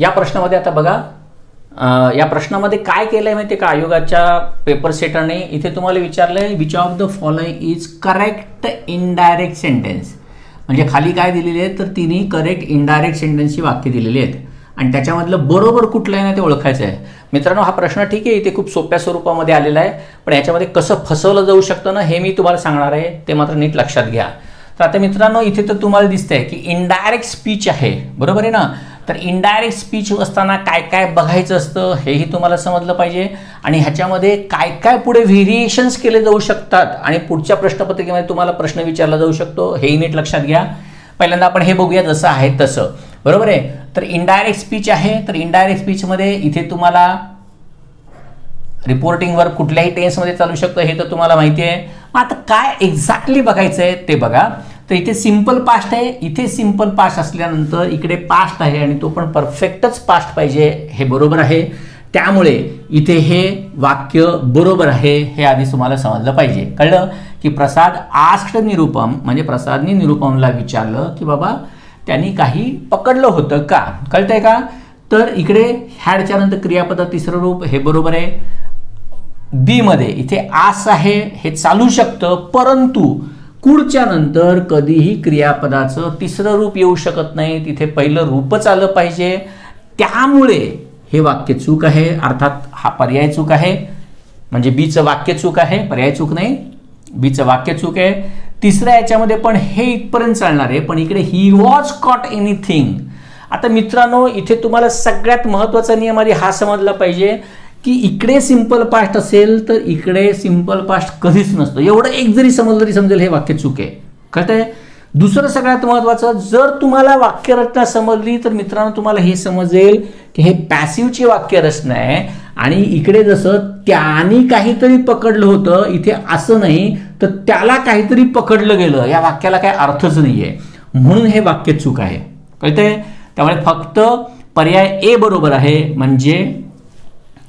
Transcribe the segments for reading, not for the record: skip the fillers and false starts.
या प्रश्नामध्ये आता बघा, या प्रश्नामध्ये काय केलंय माहिती का, आयोगाच्या पेपर सेटरने इथे तुम्हाला विचारलंय which of the following is correct indirect sentence. म्हणजे खाली काय दिलेले आहेत तर तिन्ही करेक्ट इनडायरेक्ट सेंटेन्सची वाक्य दिलेली आहेत आणि त्याच्यामधलं बरोबर कुठलं आहे ना ते ओळखायचं आहे. मित्रांनो, हा प्रश्न ठीक आहे इथे खूप सोप्या स्वरूपामध्ये आलेला आहे, पण याच्यामध्ये कसं फसवलं जाऊ शकतं ना हे मी तुम्हाला सांगणार आहे, ते मात्र नीट लक्षात घ्या. तर आता मित्रांनो, इथे तर तुम्हाला दिसतंय की इनडायरेक्ट स्पीच आहे, बरोबर आहे ना. तर इनडायरेक्ट स्पीच असताना काय काय बघायचं असतं हेही तुम्हाला समजलं पाहिजे आणि ह्याच्यामध्ये काय काय पुढे व्हेरिएशन्स केले जाऊ शकतात आणि पुढच्या प्रश्नपत्रिकेमध्ये तुम्हाला प्रश्न विचारला जाऊ शकतो हेही नीट लक्षात घ्या. पहिल्यांदा आपण हे बघूया जसं आहे तसं, बरोबर आहे. तर इनडायरेक्ट स्पीच आहे, तर इनडायरेक्ट स्पीचमध्ये इथे तुम्हाला रिपोर्टिंगवर कुठल्याही टेन्समध्ये चालू शकतं हे तर तुम्हाला माहिती आहे. मग आता काय एक्झॅक्टली बघायचं आहे ते बघा. तर इथे सिंपल पास्ट आहे, इथे सिंपल पास्ट असल्यानंतर इकडे पास्ट आहे आणि तो पण परफेक्टच पास्ट पाहिजे, हे बरोबर आहे. त्यामुळे इथे हे वाक्य बरोबर आहे हे आधी तुम्हाला समजलं पाहिजे. कळलं की प्रसाद आस्क्ड निरुपम, म्हणजे प्रसादने निरुपमला विचारलं की बाबा त्यांनी काही पकडलं होतं का, कळतंय का. तर इकडे हॅडच्या नंतर क्रियापद तिसरं रूप हे बरोबर आहे. बी मध्ये इथे आस आहे हे चालू शकतं, परंतु कुडच्या नंतर कधीही क्रियापदाचं तिसरं रूप येऊ शकत नाही, तिथे पहिलं रूपच आलं पाहिजे. त्यामुळे हे वाक्य चूक आहे, अर्थात हा पर्याय चूक आहे, म्हणजे बीचं वाक्य चूक आहे, पर्याय चूक नाही, बीचं वाक्य चूक आहे. तिसऱ्या याच्यामध्ये पण हे इथपर्यंत चालणार आहे, पण इकडे ही वॉज कॉट एनिथिंग. आता मित्रांनो, इथे तुम्हाला सगळ्यात महत्त्वाचा नियम आधी हा समजला पाहिजे की इकडे सिंपल पास्ट असेल तर इकडे सिंपल पास्ट कधीच नसतं. एवढं एक जरी समजलं तरी समजेल हे वाक्य चूक आहे, कळतंय. दुसरं सगळ्यात महत्त्वाचं, जर तुम्हाला वाक्यरचना समजली तर मित्रांनो तुम्हाला हे समजेल की हे पॅसिव्हची वाक्यरचना आहे आणि इकडे जसं त्याने काहीतरी पकडलं होतं इथे असं नाही, तर त्याला काहीतरी पकडलं गेलं, या वाक्याला काही अर्थच नाहीये, म्हणून हे वाक्य चूक आहे, कळतंय. त्यामुळे फक्त पर्याय ए बरोबर आहे, म्हणजे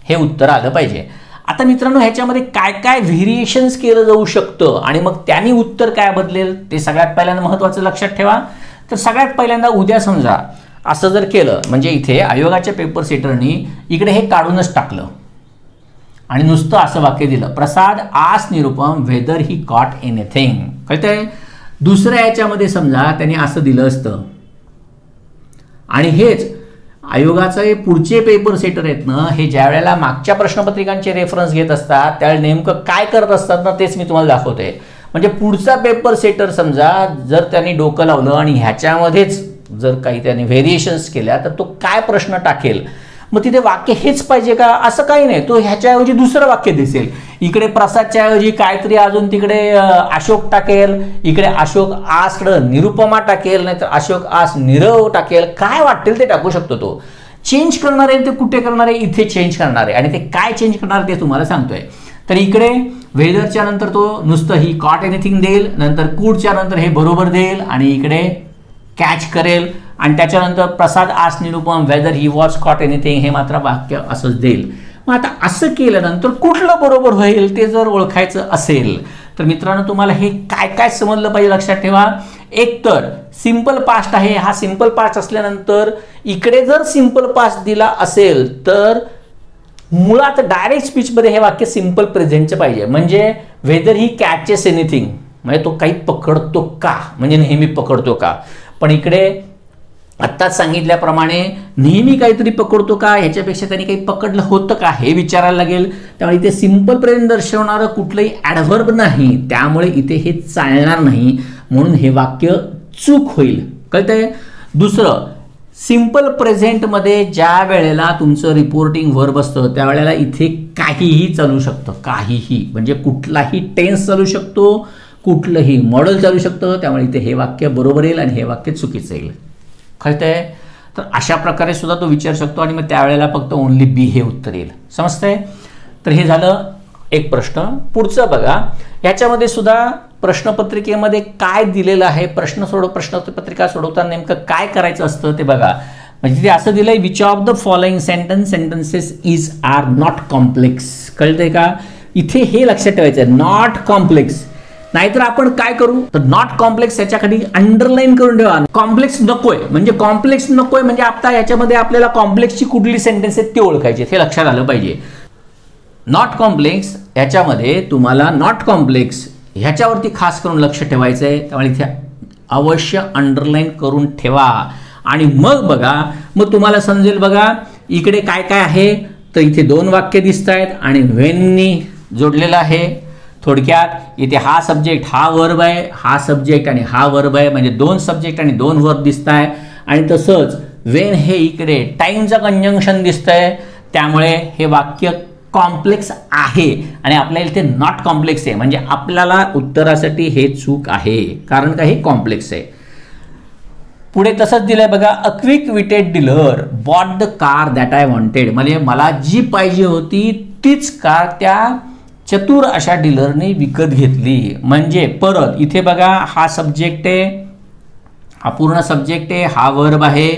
हे उत्तर आलं पाहिजे. आता मित्रांनो, ह्याच्यामध्ये काय काय व्हेरिएशन्स केलं जाऊ शकतं आणि मग त्यांनी उत्तर काय बदलेल ते सगळ्यात पहिल्यांदा महत्त्वाचं लक्षात ठेवा. तर सगळ्यात पहिल्यांदा उद्या समजा असं जर केलं, म्हणजे इथे आयोगाच्या पेपर सेटरनी इकडे हे काढूनच टाकलं आणि नुसतं असं वाक्य दिलं, प्रसाद आस Nirupam whether he caught anything, कळतंय. दुसऱ्या याच्यामध्ये समजा त्यांनी असं दिलं असतं आणि हेच आयोगाचे पुढचे पेपर सेटर आहेत ना, हे ज्या वेळेला मागच्या प्रश्नपत्रिकांचे रेफरन्स घेत असतात त्यावेळेला नेमकं काय करत असतात ना तेच मी तुम्हाला दाखवते. म्हणजे पुढचा पेपर सेटर समजा जर त्यांनी डोकं लावलं आणि ह्याच्यामध्येच जर काही त्यांनी व्हेरिएशन्स केल्या तर तो काय प्रश्न टाकेल, मग तिथे वाक्य हेच पाहिजे का असं काही नाही, तो ह्याच्याऐवजी दुसरं वाक्य दिसेल. इकडे प्रसादच्या ऐवजी काहीतरी अजून तिकडे अशोक टाकेल, इकडे अशोक आस्क्ड निरुपमा टाकेल, नाहीतर अशोक आस निरव टाकेल, काय वाटेल ते टाकू शकतो. तो चेंज करणार आहे, ते कुठे करणार आहे, इथे चेंज करणार आहे आणि ते काय चेंज करणार ते तुम्हाला सांगतोय. तर इकडे वेदरच्या नंतर तो नुसतं ही कॉट एनिथिंग देईल, नंतर कुडच्या नंतर हे बरोबर देईल आणि इकडे कॅच करेल आणि त्याच्यानंतर प्रसाद आस Nirupam whether he was caught anything हे मात्र वाक्य असंच देईल. मग आता असं केल्यानंतर कुठलं बरोबर होईल ते जर ओळखायचं असेल तर मित्रांनो तुम्हाला हे काय काय समजलं पाहिजे लक्षात ठेवा. एक तर सिंपल पास्ट आहे, हा सिंपल पास्ट असल्यानंतर इकडे जर सिंपल पास्ट दिला असेल तर मुळात डायरेक्ट स्पीचमध्ये हे वाक्य सिंपल प्रेझेंटचं पाहिजे, म्हणजे वेदर ही कॅचेस एनिथिंग, म्हणजे तो काही पकडतो का, म्हणजे नेहमी पकडतो का. पण इकडे आत्ताच सांगितल्याप्रमाणे नेहमी काहीतरी पकडतो का, ह्याच्यापेक्षा त्यांनी काही पकडलं होतं का हे विचारायला लागेल. त्यामुळे इथे सिंपल प्रेझेंट दर्शवणारं कुठलंही ॲडव्हर्ब नाही, त्यामुळे इथे हे चालणार नाही, म्हणून हे वाक्य चूक होईल, कळतंय. दुसरं, सिंपल प्रेझेंटमध्ये ज्या वेळेला तुमचं रिपोर्टिंग वर्ब असतं त्यावेळेला इथे काहीही चालू शकतं, काहीही म्हणजे कुठलाही टेन्स चालू शकतो, कुठलंही मॉडेल चालू शकतं, त्यामुळे इथे हे वाक्य बरोबर येईल आणि हे वाक्य चुकीचं येईल, कळतंय. तर अशा प्रकारे सुद्धा तो विचारू शकतो आणि मग त्यावेळेला फक्त ओनली बी हे उत्तर येईल, समजतंय. तर हे झालं एक प्रश्न. पुढचं बघा, याच्यामध्ये सुद्धा प्रश्नपत्रिकेमध्ये काय दिलेलं आहे, प्रश्नपत्रिका सोडवताना नेमकं काय करायचं असतं ते बघा. म्हणजे ते असं दिलंय, which of the following sentences is are not complex, कळतंय का. इथे हे लक्षात ठेवायचं आहे, नॉट कॉम्प्लेक्स. नाहीतर आपण काय करू तर नॉट कॉम्प्लेक्स याच्याखाली अंडरलाईन करून ठेवा. कॉम्प्लेक्स नकोय म्हणजे आता याच्यामध्ये आपल्याला कॉम्प्लेक्सची कुठली सेंटेन्स आहेत ते ओळखायचे, हे लक्षात आलं पाहिजे. नॉट कॉम्प्लेक्स याच्यामध्ये तुम्हाला नॉट कॉम्प्लेक्स ह्याच्यावरती खास करून लक्ष ठेवायचं आहे. त्यामुळे इथे अवश्य अंडरलाईन करून ठेवा आणि मग बघा, मग तुम्हाला समजेल. बघा इकडे काय काय आहे तर इथे 2 वाक्य दिसत आहेत आणि व्हेननी जोडलेलं आहे. थोडक्यात इथे हा सब्जेक्ट हा वर्ब आहे, हा सब्जेक्ट आणि हा वर्ब आहे, म्हणजे 2 सब्जेक्ट आणि 2 वर्ब दिसत आहे. आणि तसंच वेन हे इकडे टाइमचं कंजंक्शन दिसतंय, त्यामुळे हे वाक्य कॉम्प्लेक्स आहे आणि आपल्याला इथे नॉट कॉम्प्लेक्स आहे, म्हणजे आपल्याला उत्तरासाठी हे चूक आहे, कारण का हे कॉम्प्लेक्स आहे. पुढे तसंच दिलंय बघा, a quick witted dealer bought the car that I wanted, म्हणजे मला जी पाहिजे होती तीच कार त्या चतुर अशा डीलरने विकत घेतली. म्हणजे परत इथे बघा हा सब्जेक्ट आहे, हा पूर्ण सब्जेक्ट आहे, हा वर्ब आहे,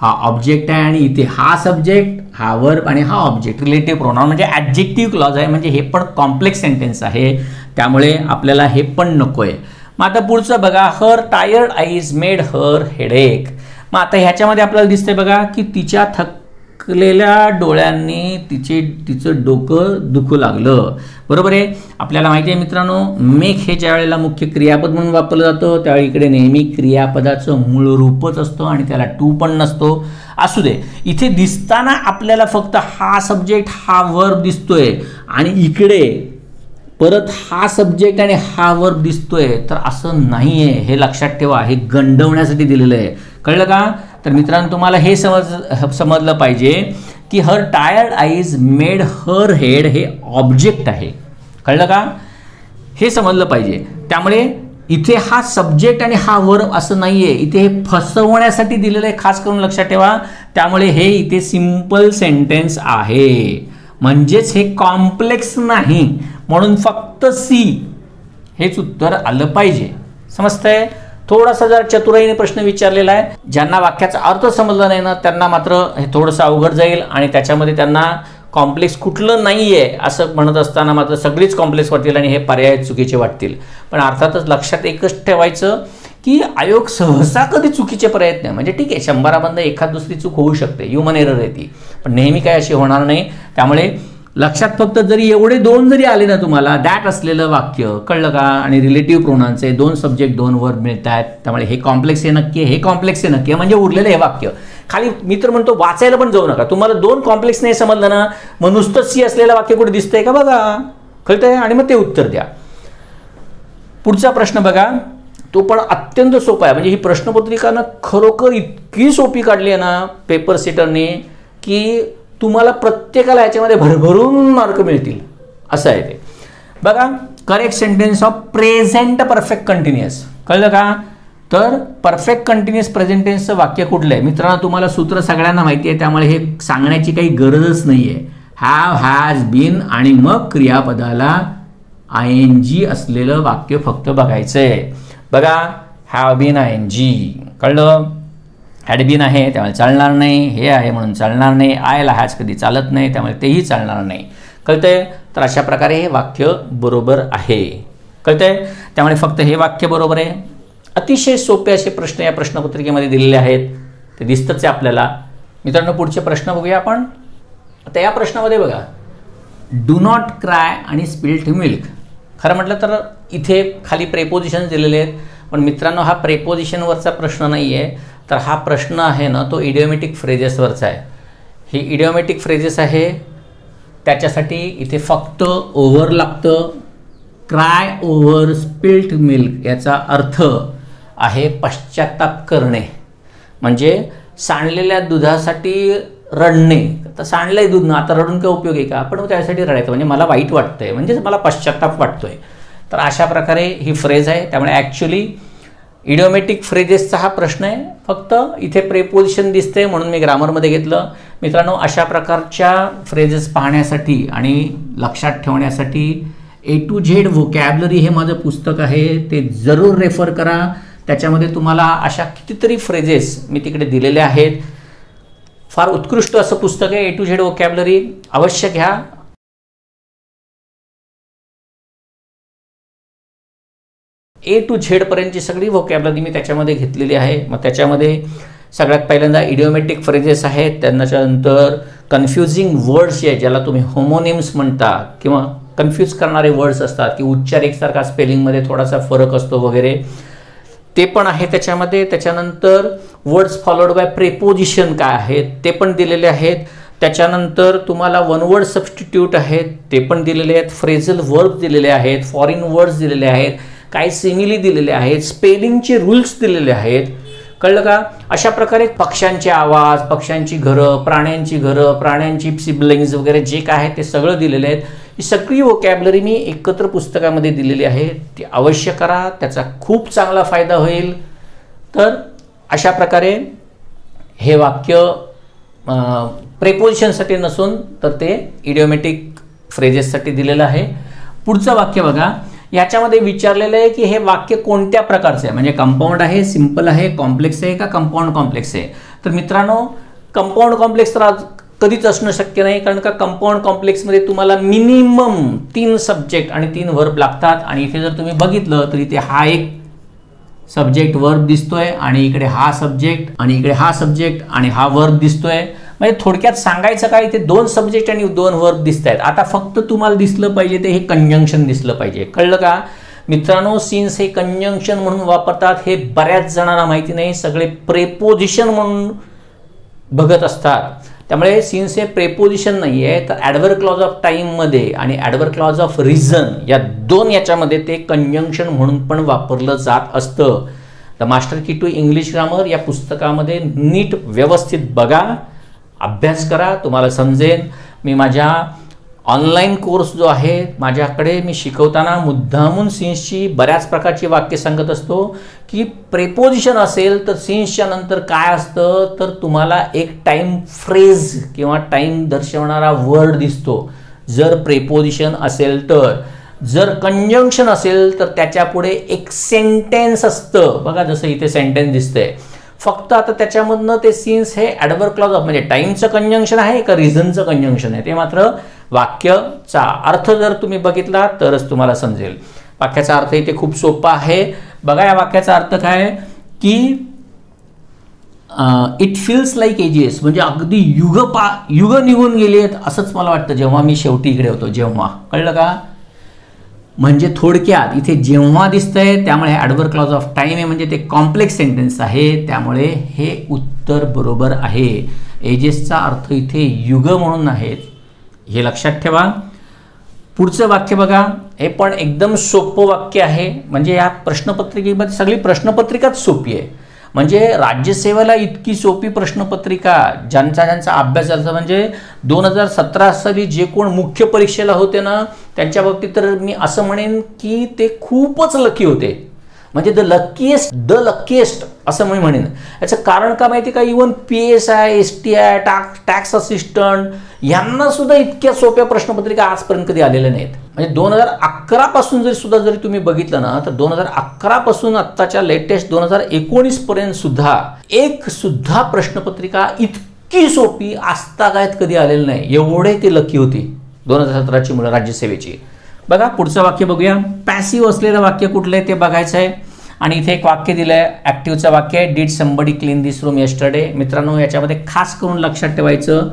हा ऑब्जेक्ट आहे आणि इथे हा सब्जेक्ट, हा वर्ब आणि हा ऑब्जेक्ट, रिलेटिव्ह प्रोनाउन म्हणजे ॲडजेक्टिव्ह क्लॉज आहे, म्हणजे हे पण कॉम्प्लेक्स सेंटेन्स आहे. त्यामुळे आपल्याला हे पण नकोय. मग आता पुढचं बघा, her tired eyes made her headache. मग आता ह्याच्यामध्ये आपल्याला दिसतंय बघा की तिच्या थकलेल्या डोळ्यांनी तिचं डोकं दुखू लागलं. बरोबर आहे. आपल्याला माहिती आहे मित्रांनो, मेक हे ज्या वेळेला मुख्य क्रियापद म्हणून वापरलं जातं त्यावेळी इकडे नेहमी क्रियापदाचं मूळ रूपच असतं आणि त्याला टू पण नसतो. असू दे, इथे दिसताना आपल्याला फक्त हा सब्जेक्ट हा वर्ब दिसतोय आणि इकडे परत हा सब्जेक्ट आणि हा वर्ब दिसतोय, तर असं नाहीये, हे लक्षात ठेवा. हे गंडवण्यासाठी दिलेलं आहे. कळलं का? तर मित्रांनो तुम्हाला हे समजलं पाहिजे की her tired eyes made her head हे ऑब्जेक्ट आहे. कळलं का? हे समजलं पाहिजे. त्यामुळे इथे हा सब्जेक्ट आणि हा वर्ब असं नाहीये, इथे हे फसवण्यासाठी दिलेलं आहे, खास करून लक्षात ठेवा. त्यामुळे हे इथे सिंपल सेंटेन्स आहे, म्हणजेच हे कॉम्प्लेक्स नाही. म्हणून फक्त सी हेच उत्तर आलं पाहिजे. समजतंय? थोडासा जर चतुराईने प्रश्न विचारलेला आहे. ज्यांना वाक्याचा अर्थ समजला नाही ना त्यांना मात्र हे थोडंसं अवघड जाईल आणि त्याच्यामध्ये त्यांना कॉम्प्लेक्स कुठलं नाहीये असं म्हणत असताना मात्र सगळीच कॉम्प्लेक्स वाटतील आणि हे पर्याय चुकीचे वाटतील. पण अर्थातच लक्षात एकच ठेवायचं की आयोग सहसा कधी चुकीचे प्रयत्न नाही. म्हणजे ठीक आहे, 100 एखाद दुसरी चूक होऊ शकते, ह्युमन एरर आहे ती, पण नेहमी काय अशी होणार नाही. त्यामुळे लक्षात फक्त जरी एवढे 2 जरी आले ना तुम्हाला, दॅट असलेलं वाक्य, कळलं का, आणि रिलेटिव्ह प्रोनाउनचे 2 सब्जेक्ट 2 वर्ब मिळत आहेत, त्यामुळे हे कॉम्प्लेक्स आहे नक्की, हे कॉम्प्लेक्स आहे नक्की, म्हणजे उरलेलं हे वाक्य. खाली मित्र म्हणतो वाचायला पण जाऊ नका. तुम्हाला 2 कॉम्प्लेक्स नाही समजलं ना, मग नुसतं सी असलेलं वाक्य कुठे दिसतंय का बघा, कळतंय, आणि मग ते उत्तर द्या. पुढचा प्रश्न बघा, तो पण अत्यंत सोपा आहे. म्हणजे ही प्रश्नपत्रिका ना खरोखर इतकी सोपी काढली आहे ना पेपर सेटरने की तुम्हाला प्रत्येकाला याच्यामध्ये भरभरून मार्क मिळतील असं आहे ते. बघा, correct sentence of present perfect continuous. कळलं का? तर परफेक्ट कंटिन्युअस प्रेझेंट टेन्सचं वाक्य कुठलं आहे मित्रांनो? तुम्हाला सूत्र सगळ्यांना माहिती आहे, त्यामुळे हे सांगण्याची काही गरजच नाही आहे. हॅव, हॅज, बीन आणि मग क्रियापदाला ING असलेलं वाक्य फक्त बघायचं आहे. बघा, हॅव बीन ING, कळलं. हॅड बीन आहे त्यामुळे चालणार नाही, हे आहे म्हणून चालणार नाही, आयला हॅज कधी चालत नाही त्यामुळे तेही चालणार नाही. कळतंय? तर अशा प्रकारे हे वाक्य बरोबर आहे. कळतंय? त्यामुळे फक्त हे वाक्य बरोबर आहे. अतिशय सोपे असे प्रश्न या प्रश्नपत्रिकेमध्ये दिलेले आहेत, ते दिसतंच आहे आपल्याला. मित्रांनो, पुढचे प्रश्न बघूया आपण. आता या प्रश्नामध्ये बघा, डू नॉट क्राय आणि स्पिल्ट मिल्क. खरं म्हटलं तर इथे खाली प्रेपोजिशन दिलेले आहेत, पण मित्रांनो हा प्रेपोजिशनवरचा प्रश्न नाही आहे, तर हा प्रश्न आहे ना तो इडिओमॅटिक फ्रेजेसवरचा आहे. ही इडिओमॅटिक फ्रेजेस आहे, त्याच्यासाठी इथे फक्त ओव्हर लागतं. क्राय ओव्हर स्पिल्ट मिल्क याचा अर्थ आहे पश्चाताप करणे, म्हणजे सांडलेल्या दुधासाठी रडणे. तर सांडलंय दूध ना, आता रडून काय उपयोग आहे का? पण त्यासाठी रडायचं म्हणजे मला वाईट वाटतंय, म्हणजेच मला पश्चाताप वाटतोय. तर अशा प्रकारे ही फ्रेज आहे. त्यामुळे ॲक्च्युली इडिओमॅटिक फ्रेजेसचा हा प्रश्न आहे. फक्त इथे प्रेपोजिशन दिसते म्हणून मी ग्रामरमध्ये घेतलं. मित्रांनो, अशा प्रकारच्या फ्रेजेस पाहण्यासाठी आणि लक्षात ठेवण्यासाठी A to Z व्होकॅब्युलरी हे माझं पुस्तक आहे, ते जरूर रेफर करा. त्याच्यामध्ये तुम्हाला अशा कितीतरी फ्रेजेस मी तिकडे दिलेल्या आहेत. फार उत्कृष्ट असं पुस्तक आहे A to Z व्होकॅब्युलरी, अवश्य घ्या. A to Z पर्यंतची सगळी व्होकॅब्युलरी मी त्याच्यामध्ये घेतलेली आहे. मग त्याच्यामध्ये सगळ्यात पहिल्यांदा इडिओमॅटिक फ्रेजेस आहेत, त्यानंतर कन्फ्युजिंग वर्ड्स आहेत ज्याला तुम्ही होमोनिम्स म्हणता किंवा कन्फ्यूज करणारे वर्ड्स असतात की उच्चार एकसारखा स्पेलिंगमध्ये थोडासा फरक असतो वगैरे, ते पण आहे त्याच्यामध्ये. त्याच्यानंतर वर्ड्स फॉलोड बाय प्रेपोजिशन काय आहेत ते पण दिलेले आहेत. त्याच्यानंतर तुम्हाला वन वर्ड सबस्टिट्यूट आहेत ते पण दिलेले आहेत, फ्रेझल वर्ब दिलेले आहेत, फॉरेन वर्ड्स दिलेले आहेत, काही सिमिली दिलेले आहेत, स्पेलिंगचे रूल्स दिलेले आहेत. कळलं का? अशा प्रकारे पक्ष्यांचे आवाज, पक्ष्यांची घरं, प्राण्यांची सिबलिंग्स वगैरे जे काय आहे ते सगळं दिलेले आहेत. ही सगळी व्होकॅब्युलरी मी एकत्र पुस्तकामध्ये दिलेली आहे, ती अवश्य करा, त्याचा खूप चांगला फायदा होईल. तर अशा प्रकारे हे वाक्य प्रेपोजिशनसाठी नसून तर ते इडिओमॅटिक फ्रेजेससाठी दिलेलं आहे. पुढचं वाक्य बघा, याच्यामध्ये विचारलेलं आहे की हे वाक्य कोणत्या प्रकारचं आहे, म्हणजे कंपाऊंड आहे, सिंपल आहे, कॉम्प्लेक्स आहे का कंपाऊंड कॉम्प्लेक्स आहे. तर मित्रांनो, कंपाऊंड कॉम्प्लेक्स तर कधीच असणं शक्य नाही, कारण का कंपाऊंड कॉम्प्लेक्समध्ये तुम्हाला मिनिमम 3 सब्जेक्ट आणि 3 वर्ब लागतात. आणि इथे जर तुम्ही बघितलं तर इथे हा एक सब्जेक्ट वर्ब दिसतोय आणि इकडे हा सब्जेक्ट आणि इकडे हा सब्जेक्ट आणि हा वर्ब दिसतोय. म्हणजे थोडक्यात सांगायचं काय, इथे 2 सब्जेक्ट आणि 2 वर्ब दिसत आहेत. आता फक्त तुम्हाला दिसलं पाहिजे ते हे कंजंक्शन दिसलं पाहिजे. कळलं का मित्रांनो? सिन्स हे कंजंक्शन म्हणून वापरतात हे बऱ्याच जणांना माहिती नाही, सगळे प्रेपोजिशन म्हणून बघत असतात. त्यामुळे सिन्स हे प्रेपोजिशन नाही आहे, तर ॲडव्हर्ब क्लॉज ऑफ टाईममध्ये आणि ॲडव्हर्ब क्लॉज ऑफ रिझन या 2 याच्यामध्ये ते कंजंक्शन म्हणून पण वापरलं जात असतं. द मास्टर की टू इंग्लिश ग्रामर या पुस्तकामध्ये नीट व्यवस्थित बघा, अभ्यास करा, तुम्हाला समजेल. मी माझ्या ऑनलाईन कोर्स जो आहे माझ्याकडे मी शिकवताना मुद्दामून सिन्सची बऱ्याच प्रकारची वाक्य सांगत असतो की प्रेपोजिशन असेल तर सिन्सच्या नंतर काय असतं, तर तुम्हाला एक टाईम फ्रेज किंवा टाईम दर्शवणारा वर्ड दिसतो जर प्रेपोजिशन असेल तर. जर कंजंक्शन असेल तर त्याच्या पुढे एक सेंटेन्स असतं बघा, जसं इथे सेंटेन्स दिसतंय. फक्त आता त्याच्यामधनं ते सिन्स हे ॲडव्हर्ब क्लॉज ऑफ म्हणजे टाईमचं कंजंक्शन आहे का रिझनचं कंजंक्शन आहे ते मात्र वाक्याचा अर्थ जर तुम्ही बघितला तरच तुम्हाला समजेल. वाक्याचा अर्थ इथे खूप सोपा आहे बघा. या वाक्याचा अर्थ काय की इट फील्स लाईक एजेस, म्हणजे अगदी युग निघून गेली आहेत असंच मला वाटतं जेव्हा मी शेवटी इकडे होतो. जेव्हा, कळलं का? म्हणजे थोडक्यात इथे जेव्हा दिसतंय त्यामुळे ॲडव्हर्ब क्लॉज ऑफ टाईम आहे, म्हणजे ते कॉम्प्लेक्स सेंटेन्स आहे, त्यामुळे हे उत्तर बरोबर आहे. एजेसचा अर्थ इथे युग म्हणून आहेत, हे लक्षात ठेवा. पुढचं वाक्य बघा, हे पण एकदम सोपं वाक्य आहे. म्हणजे या प्रश्नपत्रिकेमध्ये सगळी प्रश्नपत्रिकाच सोपी आहे. म्हणजे राज्यसेवेला इतकी सोपी प्रश्नपत्रिका ज्यांचा अभ्यास झाला, म्हणजे 2017 साली जे कोण मुख्य परीक्षेला होते ना त्यांच्या बाबतीत तर मी असं म्हणेन की ते खूपच लकी होते. म्हणजे द लकीएस्ट असं मी म्हणेन. याचं कारण का माहिती का, even PSI, STI, tax assistant यांना सुद्धा इतक्या सोप्या प्रश्नपत्रिका आजपर्यंत कधी आलेल्या नाहीत. म्हणजे 2011 पासून जरी तुम्ही बघितलं ना तर 2011 पासून आत्ताच्या लेटेस्ट 2019 पर्यंत सुद्धा एक सुद्धा प्रश्नपत्रिका इतकी सोपी आजतागायत कधी आलेली नाही. एवढे ते लकी होती 2017ची मुलं राज्यसेवेची. बघा पुढचं वाक्य बघूया. पॅसिव्ह असलेलं वाक्य कुठलं आहे ते बघायचं आहे. आणि इथे एक वाक्य दिलं आहे, ॲक्टिव्हचं वाक्य आहे, did somebody clean this room yesterday. मित्रांनो याच्यामध्ये खास करून लक्षात ठेवायचं,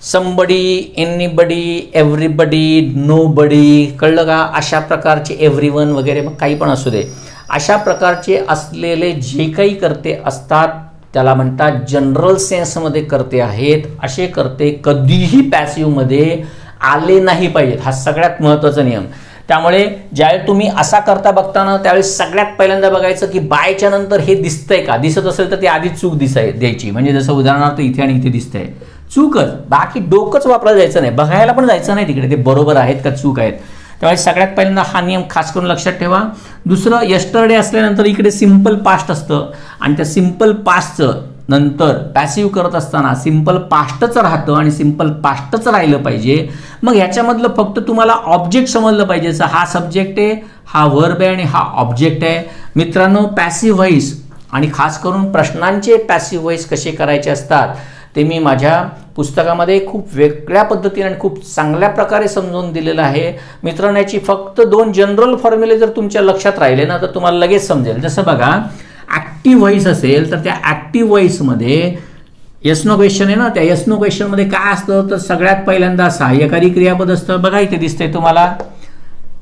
समबडी, एनीबडी, एव्हरीबडी, नोबडी, कळलं का? अशा प्रकारचे एव्हरीवन वगैरे मग काही पण असू दे, अशा प्रकारचे असलेले जे काही कर्ते असतात त्याला म्हणतात जनरल सेन्समध्ये कर्ते आहेत. असे कर्ते कधीही पॅसिव्हमध्ये आले नाही पाहिजेत, हा सगळ्यात महत्त्वाचा नियम. त्यामुळे ज्यावेळी तुम्ही असा करता बघताना त्यावेळी सगळ्यात पहिल्यांदा बघायचं की बायच्या नंतर हे दिसतंय का, दिसत असेल तर ती आधीच चूक द्यायची. म्हणजे जसं उदाहरणार्थ इथे आणि इथे दिसतंय, चूकच, बाकी डोकंच वापरायला जायचं नाही, बघायला पण जायचं नाही तिकडे ते बरोबर आहेत का चूक आहेत. त्यामुळे सगळ्यात पहिल्यांदा हा नियम खास करून लक्षात ठेवा. दुसरं, यस्टरडे असल्यानंतर इकडे सिंपल पास्ट असतं आणि त्या सिंपल पास्टचं नंतर पॅसिव्ह करत असताना सिंपल पास्टच राहतं आणि सिंपल पास्टच राहिलं पाहिजे. मग ह्याच्यामधलं फक्त तुम्हाला ऑब्जेक्ट समजलं पाहिजे, हा सब्जेक्ट आहे, हा वर्ब आहे आणि हा ऑब्जेक्ट आहे. मित्रांनो पॅसिव्ह व्हॉइस आणि खास करून प्रश्नांचे पॅसिव्ह व्हॉइस कसे करायचे असतात ते मी माझ्या पुस्तकामध्ये खूप वेगळ्या पद्धतीने आणि खूप चांगल्या प्रकारे समजून दिलेलं आहे मित्रांनो. याची फक्त 2 जनरल फॉर्म्युले जर तुमच्या लक्षात राहिले ना तर तुम्हाला लगेच समजेल. जसं बघा, ॲक्टिव्ह व्हॉइस असेल तर त्या ॲक्टिव्ह व्हॉइसमध्ये येस नो क्वेश्चन आहे ना, त्या येस नो क्वेश्चनमध्ये काय असतं तर सगळ्यात पहिल्यांदा सहाय्यकारी क्रियापद असतं. बघा इथे दिसतंय तुम्हाला,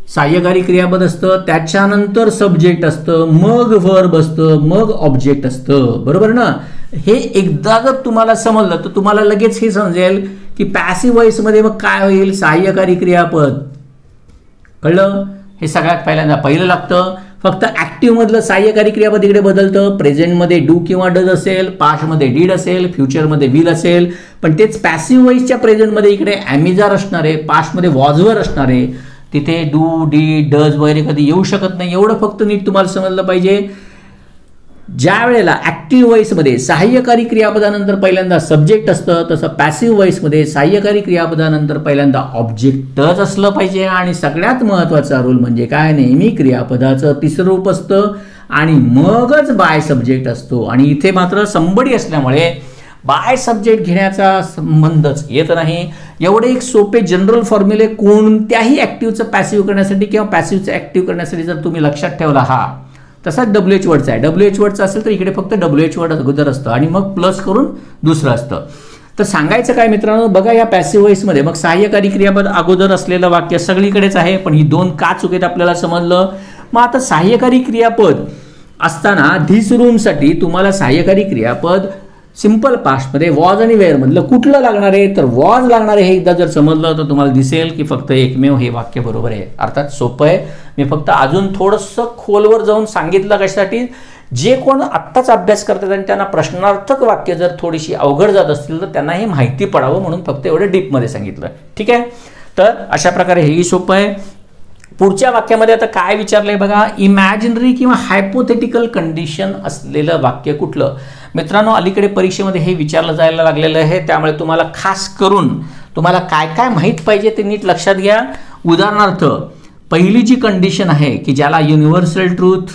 सहाय्यकारी क्रियापद असतं, त्याच्यानंतर सब्जेक्ट असतं, मग वर्ब असतं, मग ऑब्जेक्ट असतं, बरोबर ना. हे एकदा जर तुम्हाला समजलं तर तुम्हाला लगेच हे समजेल की पॅसिव्ह व्हॉइसमध्ये मग काय होईल, सहाय्यकारी क्रियापद. कळलं? हे सगळ्यात पहिल्यांदा पहिलं लागतं. फक्त ऍक्टिव्ह मधलं सहाय्यकारी क्रियापद इकडे बदलतं. प्रेझेंटमध्ये डू किंवा डज असेल, पास्टमध्ये डीड असेल, फ्युचरमध्ये विल असेल. पण तेच पॅसिव्ह व्हॉइसच्या प्रेझेंटमध्ये इकडे ॲमिजार असणार आहे, पास्टमध्ये वॉजवर असणार आहे. तिथे डू, डी, डज वगैरे कधी येऊ शकत नाही. एवढं फक्त नीट तुम्हाला समजलं पाहिजे. ज्या वेळेला ऍक्टिव्ह व्हॉइसमध्ये सहाय्यकारी क्रियापदानंतर पहिल्यांदा सब्जेक्ट असतं, तसं पॅसिव्ह व्हॉइसमध्ये सहाय्यकारी क्रियापदानंतर पहिल्यांदा ऑब्जेक्टच असलं पाहिजे. आणि सगळ्यात महत्त्वाचा रूल म्हणजे काय, नेहमी क्रियापदाचं तिसरं रूप असतं आणि मगच बाय सब्जेक्ट असतो. आणि इथे मात्र संबडी असल्यामुळे बाय सब्जेक्ट घेण्याचा संबंधच येत नाही. एवढे एक सोपे जनरल फॉर्म्युले कोणत्याही ऍक्टिव्हचं पॅसिव्ह करण्यासाठी किंवा पॅसिव्हचं ऍक्टिव्ह करण्यासाठी जर तुम्ही लक्षात ठेवला हा, तसाच WH वर्डचा आहे. WH वर्डचा असेल तर इकडे फक्त WH वर्ड अगोदर असतं आणि मग प्लस करून दुसरं असतं. तर सांगायचं काय मित्रांनो, बघा या पॅसिव्ह व्हॉइसमध्ये मग सहाय्यकारी क्रियापद अगोदर असलेलं वाक्य सगळीकडेच आहे, पण ही 2 का चुकीत आपल्याला समजलं. मग आता सहाय्यकारी क्रियापद असताना धिस रूमसाठी तुम्हाला सहाय्यकारी क्रियापद सिंपल पास्टमध्ये वॉज आणि वेअर मधलं कुठलं लागणार आहे, तर वॉज लागणार आहे. हे एकदा जर समजलं तर तुम्हाला दिसेल की फक्त एकमेव हे वाक्य बरोबर आहे. अर्थात सोपं आहे. मी फक्त अजून थोडंसं खोलवर जाऊन सांगितलं कशासाठी, जे कोण आत्ताच अभ्यास करतात आणि त्यांना प्रश्नार्थक वाक्य जर थोडीशी अवघड जात असतील तर त्यांना हे माहिती पडावं म्हणून फक्त एवढं डीपमध्ये सांगितलं. ठीक आहे, तर अशा प्रकारे हेही सोपं आहे. पुढच्या वाक्यामध्ये आता काय विचारलंय बघा, इमॅजिनरी किंवा हायपोथेटिकल कंडिशन असलेलं वाक्य कुठलं. मित्रांनो, अलीकडे परीक्षेमध्ये हे विचारलं जायला लागलेलं आहे, त्यामुळे तुम्हाला खास करून तुम्हाला काय काय माहीत पाहिजे ते नीट लक्षात घ्या. उदाहरणार्थ, पहिली जी कंडिशन आहे की ज्याला युनिव्हर्सल ट्रूथ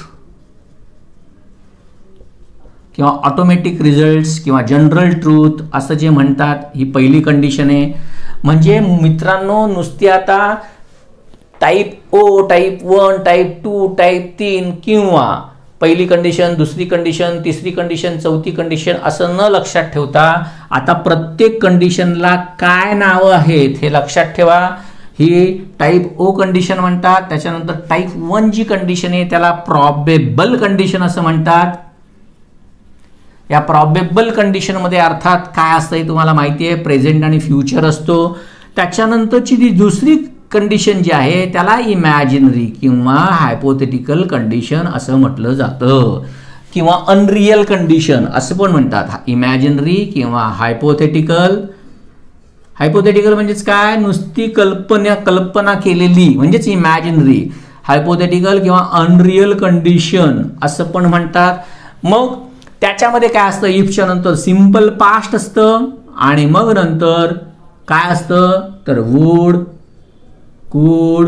किंवा ऑटोमॅटिक रिझल्ट्स किंवा जनरल ट्रूथ असं जे म्हणतात, ही पहिली कंडिशन आहे. म्हणजे मित्रांनो, नुसती आता टाईप ओ, टाईप 1, टाईप 2, टाईप 3 किंवा पहिली कंडिशन, दुसरी कंडिशन, तिसरी कंडिशन, चौथी कंडिशन असं न लक्षात ठेवता आता प्रत्येक कंडिशनला काय नावं आहेत हे लक्षात ठेवा. ही टाईप ओ कंडिशन म्हणतात. त्याच्यानंतर टाईप 1 जी कंडिशन आहे त्याला प्रॉबेबल कंडिशन असं म्हणतात. या प्रॉबेबल कंडिशनमध्ये अर्थात काय असतं हे तुम्हाला माहिती आहे, प्रेझेंट आणि फ्युचर असतो. त्याच्यानंतरची जी दुसरी कंडिशन जी आहे त्याला इमॅजिनरी किंवा हायपोथेटिकल कंडिशन असं म्हटलं जातं किंवा अनरियल कंडिशन असं पण म्हणतात. इमॅजिनरी किंवा हायपोथेटिकल. हायपोथेटिकल म्हणजेच काय, नुसती कल्पना केलेली म्हणजेच इमॅजिनरी. हायपोथेटिकल किंवा अनरियल कंडिशन असं पण म्हणतात. मग त्याच्यामध्ये काय असतं, इफच्या नंतर सिंपल पास्ट असतं आणि मग नंतर काय असतं तर वुड, कुड,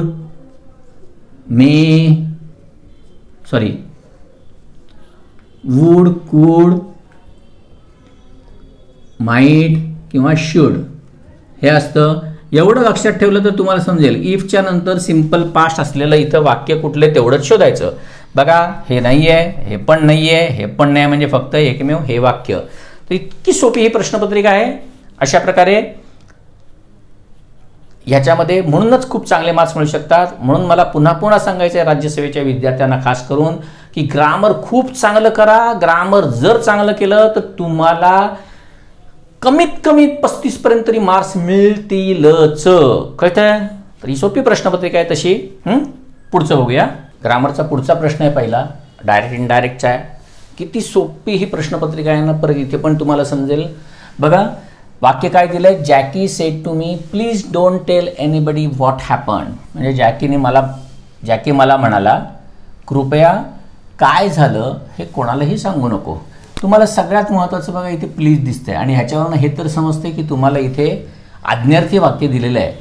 वुड, कुड, माइट किंवा शुड हे असतं. एवढं लक्षात ठेवलं तर तुम्हाला समजेल. इफच्या नंतर सिंपल पास्ट असलेलं इथं वाक्य कुठले तेवढंच शोधायचं. बघा, हे नाही आहे, हे पण नाही आहे, हे पण नाही, म्हणजे फक्त एकमेव हे वाक्य. तर इतकी सोपी ही प्रश्नपत्रिका आहे. अशा प्रकारे ह्याच्यामध्ये म्हणूनच खूप चांगले मार्क्स मिळू शकतात. म्हणून मला पुन्हा पुन्हा सांगायचं आहे राज्यसेवेच्या विद्यार्थ्यांना खास करून की ग्रामर खूप चांगलं करा. ग्रामर जर चांगलं केलं तर तुम्हाला कमीत कमी 35 पर्यंत तरी मार्क्स मिळतीलच. कळतंय? तर ही सोपी प्रश्नपत्रिका आहे तशी. पुढचं बघूया. ग्रामरचा पुढचा प्रश्न आहे पहिला, डायरेक्ट इनडायरेक्टचा आहे. किती सोपी ही प्रश्नपत्रिका आहे ना, परत इथे पण तुम्हाला समजेल. बघा वाक्य काय दिलंय, Jackie said to me please don't tell anybody what happen. म्हणजे जॅकी मला म्हणाला कृपया काय झालं हे कोणालाही सांगू नको. तुम्हाला सगळ्यात महत्त्वाचं बघा इथे प्लीज दिसतंय आणि ह्याच्यावरून हे तर समजते की तुम्हाला इथे आज्ञार्थी वाक्य दिलेलं आहे.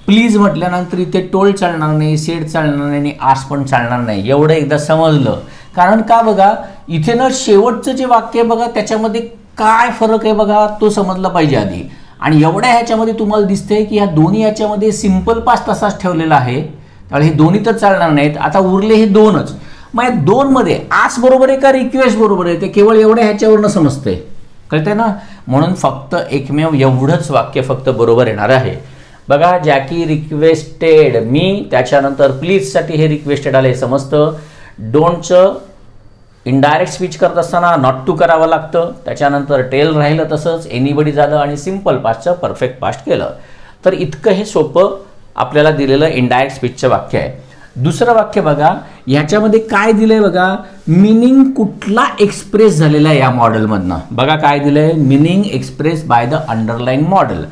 प्लीज म्हटल्यानंतर इथे टोल्ड चालणार नाही, सेड चालणार नाही आणि आस्क पण चालणार नाही. एवढं एकदा समजलं. कारण का बघा, इथे ना शेवटचं जे वाक्य बघा त्याच्यामध्ये काय फरक आहे बघा तो समजला पाहिजे आधी. आणि एवढ्या ह्याच्यामध्ये तुम्हाला दिसतंय की ह्या दोन्ही ह्याच्यामध्ये सिंपल पास्ट तसाच ठेवलेला आहे, त्यामुळे हे दोन्ही तर चालणार नाहीत. आता उरले हे दोनच. मग या दोनमध्ये आस बरोबर आहे का रिक्वेस्ट बरोबर आहे ते केवळ एवढ्या ह्याच्यावरनं समजतंय, कळतंय ना. म्हणून फक्त एकमेव एवढंच वाक्य फक्त बरोबर येणार आहे. बघा, जॅकी रिक्वेस्टेड मी, त्याच्यानंतर प्लीजसाठी हे रिक्वेस्टेड आले समजतं. डोंटचं इनडायरेक्ट स्पीच करत असताना नॉट टू करावं लागतं. त्याच्यानंतर टेल राहिलं तसंच, एनीबडी झालं आणि सिम्पल पास्टचं परफेक्ट पास्ट केलं. तर इतकं हे सोपं आपल्याला दिलेलं इनडायरेक्ट स्पीचचं वाक्य आहे. दुसरं वाक्य बघा, ह्याच्यामध्ये काय दिलंय बघा, मिनिंग कुठला एक्सप्रेस झालेला आहे या मॉडेलमधनं. बघा काय दिलंय, meaning express by the underline model.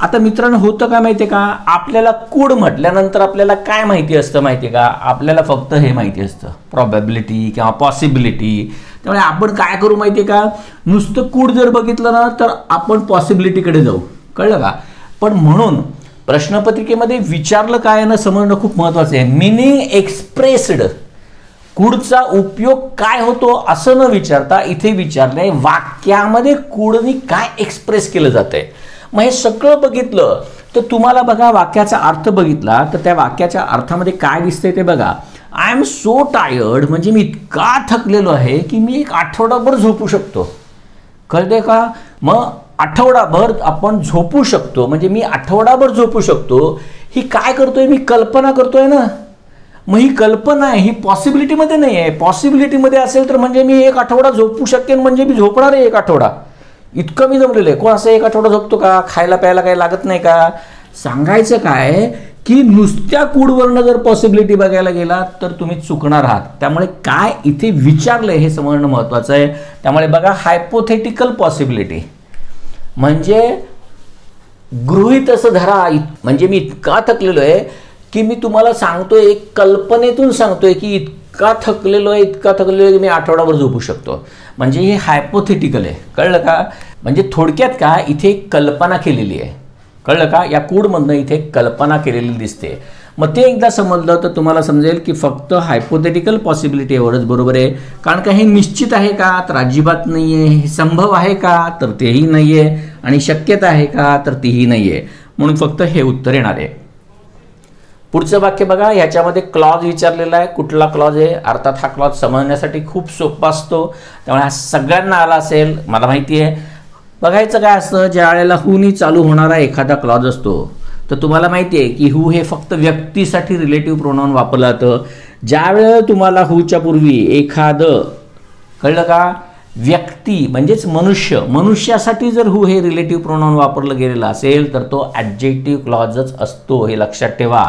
आता मित्रांनो होतं काय माहितीये का, आपल्याला कूड म्हटल्यानंतर आपल्याला काय माहिती असतं माहितीये का, आपल्याला फक्त हे माहिती असतं प्रॉबॅबिलिटी किंवा पॉसिबिलिटी. त्यामुळे आपण काय करू माहितीये का, नुसतं कूड जर बघितलं ना तर आपण पॉसिबिलिटीकडे जाऊ, कळलं का. पण म्हणून प्रश्नपत्रिकेमध्ये विचारलं काय ना समजणं खूप महत्वाचं आहे. मिनिंग एक्सप्रेस्ड, कूडचा उपयोग काय होतो असं न विचारता इथे विचारलंय वाक्यामध्ये कूडनी काय एक्सप्रेस केलं जातंय. मग हे सगळं बघितलं तर तुम्हाला बघा वाक्याचा अर्थ बघितला तर त्या वाक्याच्या अर्थामध्ये काय दिसतंय ते बघा. आय एम सो टायर्ड म्हणजे मी इतका थकलेलो आहे की मी एक आठवडाभर झोपू शकतो, कळतंय का. मग आठवडाभर आपण झोपू शकतो म्हणजे मी आठवडाभर झोपू शकतो, ही काय करतोय मी कल्पना करतोय ना. मग ही कल्पना आहे, ही पॉसिबिलिटीमध्ये नाही आहे. पॉसिबिलिटीमध्ये असेल तर म्हणजे मी एक आठवडा झोपू शकेन म्हणजे मी झोपणार आहे एक आठवडा, इतकं मी जमलेलं आहे. कोण असं एक आठवडा झोपतो का, खायला प्यायला काही लागत नाही का. सांगायचं काय की नुसत्या कूडवरनं जर पॉसिबिलिटी बघायला गेला तर तुम्ही चुकणार आहात. त्यामुळे काय इथे विचारलंय हे समजणं महत्वाचं आहे. त्यामुळे बघा, हायपोथेटिकल पॉसिबिलिटी म्हणजे गृहीत असं धरा, म्हणजे मी इतका थकलेलो आहे की मी तुम्हाला सांगतोय, एक कल्पनेतून सांगतोय की इतका थकलेलो आहे की मी आठवडाभर झोपू शकतो. म्हणजे हे हायपोथेटिकल आहे, कळलं का. म्हणजे थोडक्यात का इथे कल्पना केलेली आहे, कळलं का. या कूडमधनं इथे कल्पना केलेली दिसते. मग ते एकदा समजलं तर तुम्हाला समजेल की फक्त हायपोथेटिकल पॉसिबिलिटी एवढंच बरोबर आहे. कारण का हे निश्चित आहे का तर अजिबात नाही आहे. हे संभव आहे का तर तेही नाही आहे. आणि शक्यता आहे का तर तीही नाही आहे. म्हणून फक्त हे उत्तर येणार आहे. पुढचं वाक्य बघा, ह्याच्यामध्ये क्लॉज विचारलेला आहे. कुठला क्लॉज आहे, अर्थात हा क्लॉज समजण्यासाठी खूप सोपा असतो, त्यामुळे हा सगळ्यांना आला असेल मला माहिती आहे. बघायचं काय असतं, ज्या वेळेला हुनी चालू होणारा एखादा क्लॉज असतो तर तुम्हाला माहिती आहे की हू हे फक्त व्यक्तीसाठी रिलेटिव्ह प्रोनाउन वापरलं जातं. ज्या वेळेला तुम्हाला हूच्या पूर्वी एखादं, कळलं का, व्यक्ती म्हणजेच मनुष्यासाठी जर हू हे रिलेटिव्ह प्रोनाउन वापरलं गेलेलं असेल तर तो ॲडजेक्टिव्ह क्लॉजच असतो, हे लक्षात ठेवा.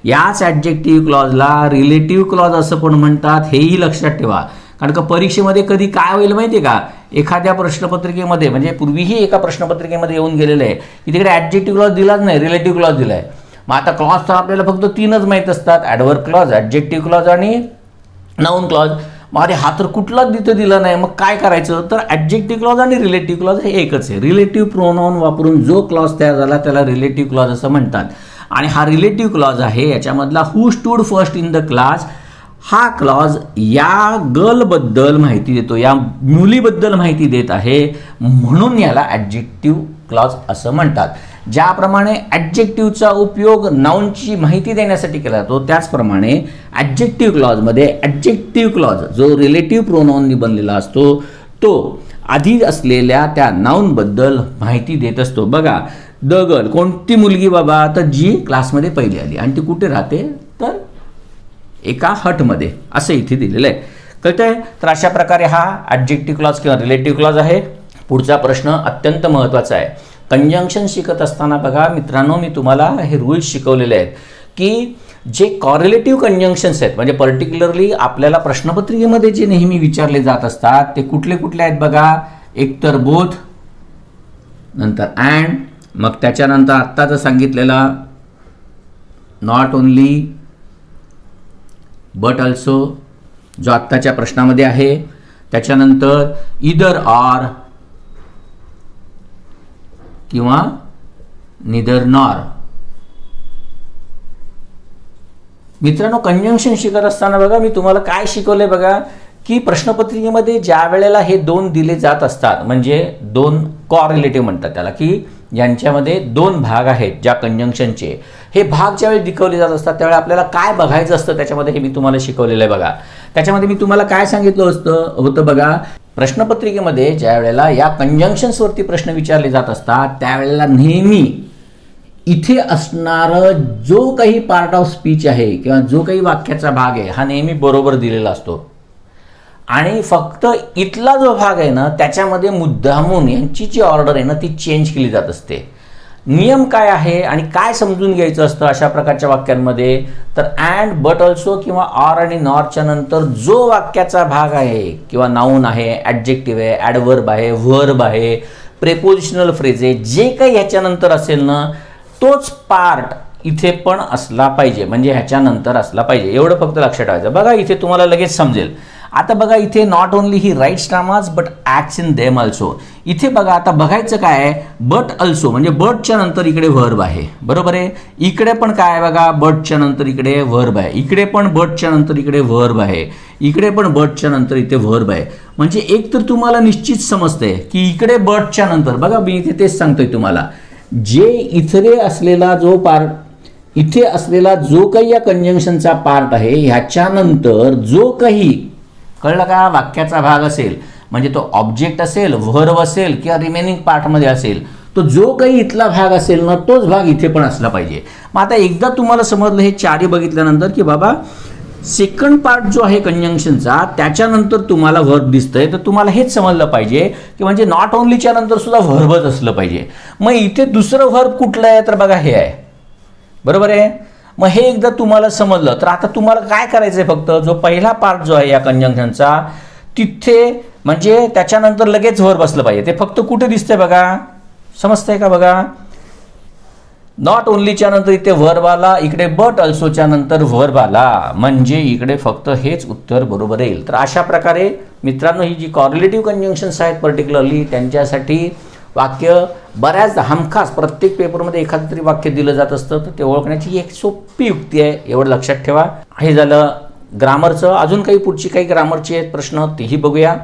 याच ॲडजेक्टिव्ह क्लॉजला रिलेटिव्ह क्लॉज असं पण म्हणतात, हेही लक्षात ठेवा. कारण का परीक्षेमध्ये कधी काय होईल माहिती आहे का, एखाद्या प्रश्नपत्रिकेमध्ये म्हणजे पूर्वीही एका प्रश्नपत्रिकेमध्ये येऊन गेलेलं आहे की तिकडे ॲडजेक्टिव्ह क्लॉज दिलाच नाही, रिलेटिव्ह क्लॉज दिलाय. मग आता क्लॉज तर आपल्याला फक्त तीनच माहीत असतात, ॲडव्हर्ब क्लॉज, ॲडजेक्टिव्ह क्लॉज आणि नाऊन क्लॉज. मग अरे हा तर कुठलाच तिथं दिला नाही, मग काय करायचं तर ॲडजेक्टिव्ह क्लॉज आणि रिलेटिव्ह क्लॉज हे एकच आहे. रिलेटिव्ह प्रोनाउन वापरून जो क्लॉज तयार झाला त्याला रिलेटिव्ह क्लॉज असं म्हणतात. आणि हा रिलेटिव्ह क्लॉज आहे, याच्यामधला who stood first in the class हा क्लॉज या गर्लबद्दल माहिती देतो, या मुलीबद्दल माहिती देत आहे, म्हणून याला ॲडजेक्टिव्ह क्लॉज असं म्हणतात. ज्याप्रमाणे ॲडजेक्टिव्हचा उपयोग नाऊनची माहिती देण्यासाठी केला जातो त्याचप्रमाणे ॲडजेक्टिव्ह क्लॉजमध्ये ॲडजेक्टिव्ह क्लॉज जो रिलेटिव्ह प्रोनाउननी बनलेला असतो तो आधी असलेल्या त्या नाऊनबद्दल माहिती देत असतो. बघा, द गर्ल कोणती मुलगी बाबा तर जी क्लासमध्ये पहिली आली आणि ती कुठे राहते तर एका हटमध्ये, असं इथे दिलेलं आहे, कळतंय. तर अशा प्रकारे हा ॲडजेक्टिव्ह क्लॉज किंवा रिलेटिव्ह क्लॉज आहे. पुढचा प्रश्न अत्यंत महत्त्वाचा आहे. कंजंक्शन शिकत असताना बघा मित्रांनो, मी तुम्हाला हे रूल्स शिकवलेले आहेत की जे कॉरिलेटिव्ह कंजंक्शन्स आहेत म्हणजे पर्टिक्युलरली आपल्याला प्रश्नपत्रिकेमध्ये जे नेहमी विचारले जात असतात ते कुठले कुठले आहेत बघा. एक तर बोथ, नंतर अँड, मग त्याच्यानंतर आत्ताच सांगितलेला नॉट ओनली बट ऑल्सो जो आत्ताच्या प्रश्नामध्ये आहे, त्याच्यानंतर इदर ऑर किंवा निदर नॉर. मित्रांनो, कंजंक्शन शिकत असताना बघा मी तुम्हाला काय शिकवलंय बघा की प्रश्नपत्रिकेमध्ये ज्या वेळेला हे दोन दिले जात असतात, म्हणजे दोन कॉरिलेटिव्ह म्हणतात त्याला, की यांच्यामध्ये दोन भाग आहेत ज्या कंजंक्शनचे, हे भाग ज्यावेळी दिखवले जात असतात त्यावेळी आपल्याला काय बघायचं असतं त्याच्यामध्ये, हे मी तुम्हाला शिकवलेलं आहे बघा. त्याच्यामध्ये मी तुम्हाला काय सांगितलं होतं बघा, प्रश्नपत्रिकेमध्ये ज्या वेळेला या कंजंक्शन्सवरती प्रश्न विचारले जात असतात त्यावेळेला नेहमी इथे असणारं जो काही पार्ट ऑफ स्पीच आहे किंवा जो काही वाक्याचा भाग आहे हा नेहमी बरोबर दिलेला असतो, आणि फक्त इथला जो भाग आहे ना त्याच्यामध्ये मुद्दामून यांची जी ऑर्डर आहे ना ती चेंज केली जात असते. नियम काय आहे आणि काय समजून घ्यायचं असतं अशा प्रकारच्या वाक्यांमध्ये, तर अँड बट ऑल्सो किंवा ऑर आणि नॉरच्या नंतर जो वाक्याचा भाग आहे किंवा नाऊन आहे, ॲडजेक्टिव्ह आहे, ॲडव्हर्ब आहे, व्हर्ब आहे, प्रेपोजिशनल फ्रेज आहे, जे काही ह्याच्यानंतर असेल ना तोच पार्ट इथे पण असला पाहिजे, म्हणजे ह्याच्यानंतर असला पाहिजे. एवढं फक्त लक्षात ठेवायचं. बघा इथे तुम्हाला लगेच समजेल. आता बघा इथे not only he writes dramas but acts in them also. इथे बघा आता बघायचं काय आहे, बट ऑल्सो म्हणजे बटच्या नंतर इकडे व्हर्ब आहे, बरोबर आहे. इकडे पण काय आहे बघा, बटच्या नंतर इकडे व्हर्ब आहे, इकडे पण बटच्या नंतर इकडे व्हर्ब आहे, इकडे पण बटच्या नंतर इथे व्हर्ब आहे. म्हणजे एक तर तुम्हाला निश्चित समजतंय की इकडे बटच्या नंतर बघा, मी इथे तेच सांगतोय तुम्हाला, जे इथे असलेला जो पार्ट, इथे असलेला जो काही या कंजंक्शनचा पार्ट आहे ह्याच्यानंतर जो काही, कळलं का, वाक्याचा भाग असेल म्हणजे तो ऑब्जेक्ट असेल, व्हर्ब असेल किंवा रिमेनिंग पार्टमध्ये असेल, तो जो काही इथला भाग असेल ना तोच भाग इथे पण असला पाहिजे. मग आता एकदा तुम्हाला समजलं हे चारही बघितल्यानंतर की बाबा सेकंड पार्ट जो आहे कंजंक्शनचा त्याच्यानंतर तुम्हाला व्हर्ब दिसतंय, तर तुम्हाला हेच समजलं पाहिजे की म्हणजे नॉट ओनलीच्या नंतर सुद्धा व्हर्बच असलं पाहिजे. मग इथे दुसरं व्हर्ब कुठलं आहे, तर बघा हे आहे, बरोबर आहे. मग हे एकदा तुम्हाला समजलं तर आता तुम्हाला काय करायचंय, फक्त जो पहिला पार्ट जो आहे या कंजंक्शनचा तिथे म्हणजे त्याच्यानंतर लगेच व्हर्ब असलं पाहिजे. ते फक्त कुठे दिसतंय बघा, समजतंय का बघा, नॉट ओनलीच्या नंतर इथे व्हर्ब आला, इकडे बट ऑल्सोच्या नंतर व्हर्ब आला, म्हणजे इकडे फक्त हेच उत्तर बरोबर येईल. तर अशा प्रकारे मित्रांनो ही जी कॉरिलेटिव्ह कंजंक्शन्स आहेत पर्टिक्युलरली त्यांच्यासाठी वाक्य बऱ्याचदा हमखास प्रत्येक पेपरमध्ये एखादं तरी वाक्य दिलं जात असतं, तर ते ओळखण्याची एक सोपी युक्ती आहे, एवढं लक्षात ठेवा. हे झालं ग्रामरचं. अजून काही पुढची काही ग्रामरची आहेत प्रश्न तेही बघूया.